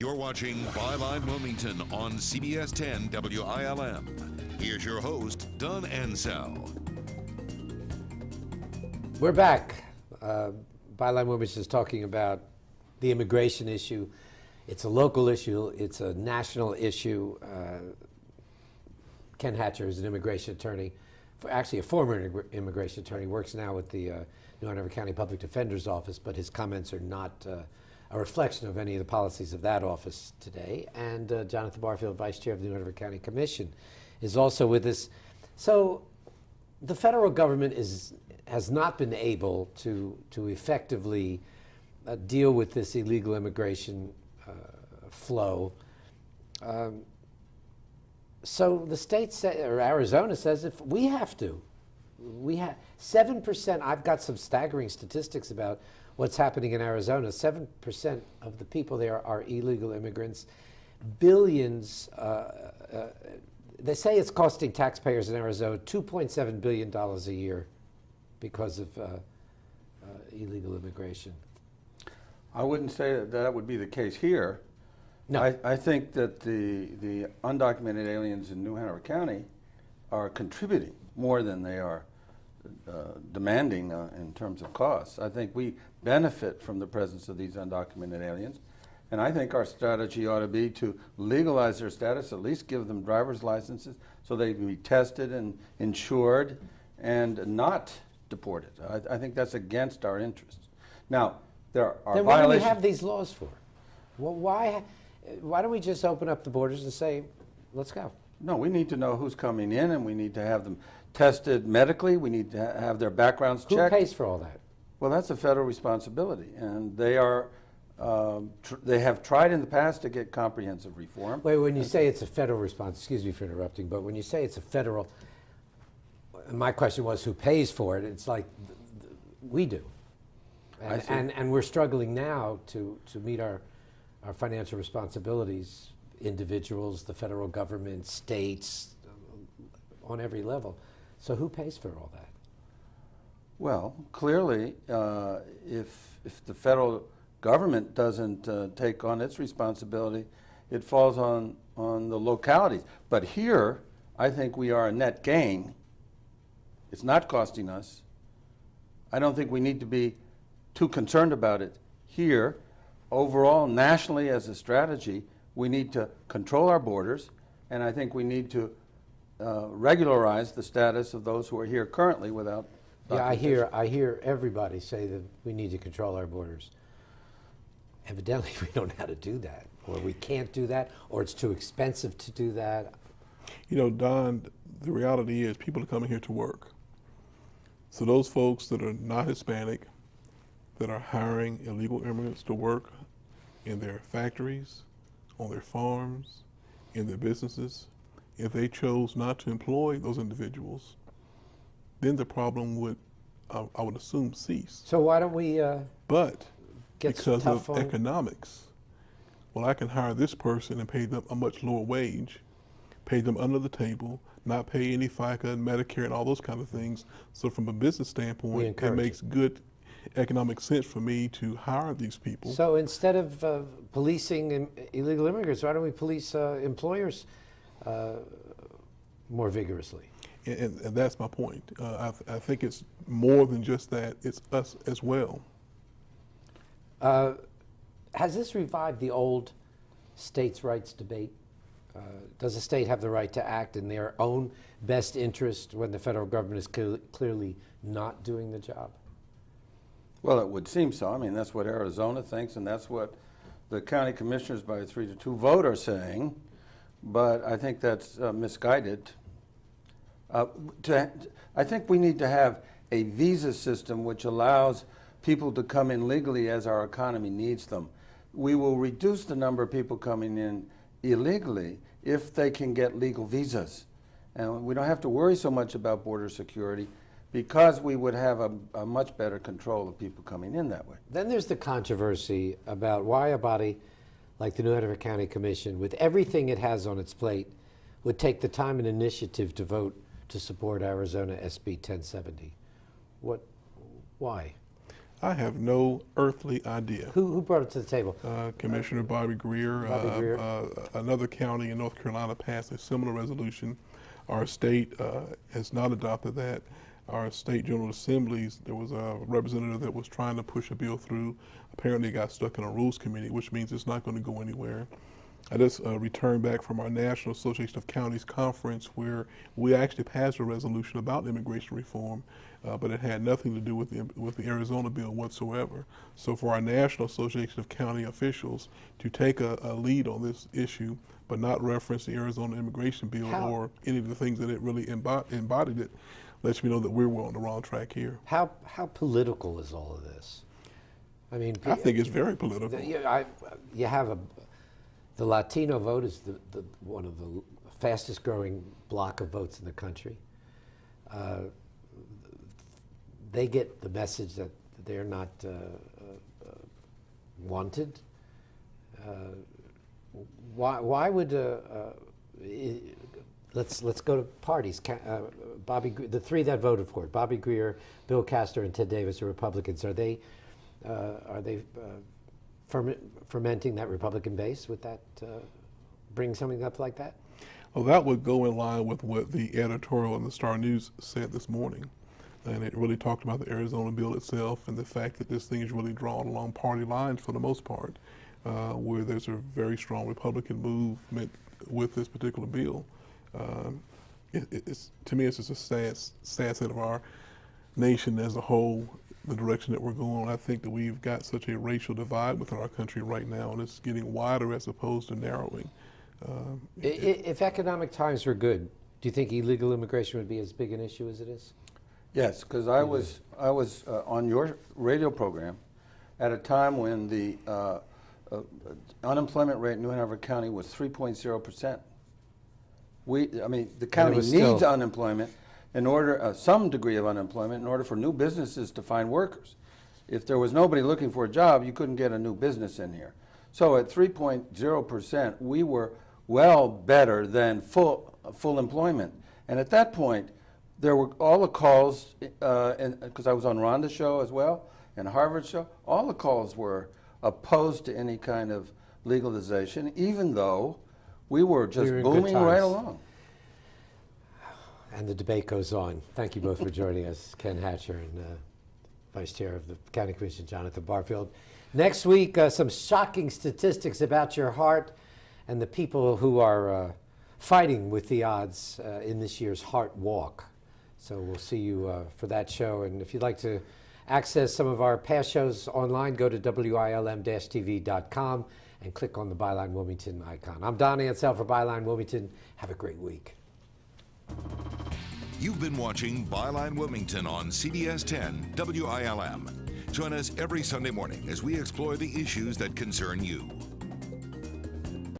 You're watching Byline Wilmington on CBS 10 WILM. Here's your host, Don Ansell. We're back. Byline Wilmington is talking about the immigration issue. It's a local issue. It's a national issue. Ken Hatcher is an immigration attorney, actually a former immigration attorney, works now with the New Hanover County Public Defender's Office, but his comments are not a reflection of any of the policies of that office today. And Jonathan Barfield, Vice Chair of the New Hanover County Commission, is also with us. So the federal government has not been able to effectively deal with this illegal immigration flow. So the state or Arizona says if we have to, 7%, I've got some staggering statistics about what's happening in Arizona. 7% of the people there are illegal immigrants. Billions, they say it's costing taxpayers in Arizona $2.7 billion a year because of illegal immigration. I wouldn't say that would be the case here. No. I think that the undocumented aliens in New Hanover County are contributing more than they are demanding in terms of costs. I think we benefit from the presence of these undocumented aliens, and I think our strategy ought to be to legalize their status, at least give them driver's licenses so they can be tested and insured and not deported. I think that's against our interests. Now, there are then violations. what do we have these laws for? Well, why don't we just open up the borders and say, let's go? No, we need to know who's coming in, and we need to have them tested medically. We need to have their backgrounds checked. Who pays for all that? Well, that's a federal responsibility, and they are. They have tried in the past to get comprehensive reform. Wait, when you say it's a federal response, excuse me for interrupting, but when you say it's a federal, my question was who pays for it? It's like we do, and we're struggling now to meet our financial responsibilities. Individuals, the federal government, states, on every level. So who pays for all that? Well, clearly, if the federal government doesn't take on its responsibility, it falls on the localities. But here, I think we are a net gain. It's not costing us. I don't think we need to be too concerned about it here. Overall, nationally as a strategy, we need to control our borders, and I think we need to regularize the status of those who are here currently without documentation. I hear everybody say that we need to control our borders. Evidently, we don't know how to do that, or we can't do that, or it's too expensive to do that. You know, Don, the reality is people are coming here to work. So those folks that are not Hispanic, that are hiring illegal immigrants to work in their factories, on their farms, in their businesses, if they chose not to employ those individuals, then the problem would, I would assume, cease. So why don't we But get because tough of on economics, well, I can hire this person and pay them a much lower wage, pay them under the table, not pay any FICA and Medicare and all those kind of things. So from a business standpoint, it makes good economic sense for me to hire these people. So instead of policing illegal immigrants, why don't we police employers more vigorously? And that's my point. I think it's more than just that. It's us as well. Has this revived the old states' rights debate? Does a state have the right to act in their own best interest when the federal government is clearly not doing the job? Well, it would seem so. I mean, that's what Arizona thinks, and that's what the county commissioners by a 3-2 vote are saying. But I think that's misguided. I think we need to have a visa system which allows people to come in legally as our economy needs them. We will reduce the number of people coming in illegally if they can get legal visas. And we don't have to worry so much about border security because we would have a much better control of people coming in that way. Then there's the controversy about why a body like the New Hanover County Commission, with everything it has on its plate, would take the time and initiative to vote to support Arizona SB 1070. Why? I have no earthly idea. Who brought it to the table? Commissioner Bobby Greer. Bobby Greer. Another county in North Carolina passed a similar resolution. Our state has not adopted that. Our state General Assemblies, there was a representative that was trying to push a bill through. Apparently it got stuck in a rules committee, which means it's not going to go anywhere. I just returned back from our National Association of Counties conference where we actually passed a resolution about immigration reform, but it had nothing to do with the Arizona bill whatsoever. So for our National Association of County officials to take a lead on this issue, but not reference the Arizona immigration bill or any of the things that it really embodied it, lets me know that we're on the wrong track here. How political is all of this? I mean, I think it's very political. You have the Latino vote is one of the fastest growing block of votes in the country. They get the message that they're not wanted. Why would let's go to parties? The three that voted for it: Bobby Greer, Bill Castor, and Ted Davis are Republicans. Are they fermenting that Republican base with that, bring something up like that? Well, that would go in line with what the editorial in the Star News said this morning. And it really talked about the Arizona bill itself and the fact that this thing is really drawn along party lines for the most part, where there's a very strong Republican movement with this particular bill. To me, it's just a sad state of our nation as a whole, the direction that we're going. I think that we've got such a racial divide within our country right now, and it's getting wider as opposed to narrowing. If economic times were good, do you think illegal immigration would be as big an issue as it is? Yes, because I was on your radio program at a time when the unemployment rate in New Hanover County was 3.0%. The county needs unemployment in order, some degree of unemployment in order for new businesses to find workers. If there was nobody looking for a job, you couldn't get a new business in here. So at 3.0%, we were well better than full employment. And at that point, there were all the calls, because I was on Rhonda's show as well, and Harvard's show, all the calls were opposed to any kind of legalization, even though we were just booming right along. And the debate goes on. Thank you both for joining us, Ken Hatcher and Vice Chair of the County Commission, Jonathan Barfield. Next week, some shocking statistics about your heart and the people who are fighting with the odds in this year's Heart Walk. So we'll see you for that show. And if you'd like to access some of our past shows online, go to WILM-TV.com and click on the Byline Wilmington icon. I'm Don Ansell for Byline Wilmington. Have a great week. You've been watching Byline Wilmington on CBS 10 WILM. Join us every Sunday morning as we explore the issues that concern you.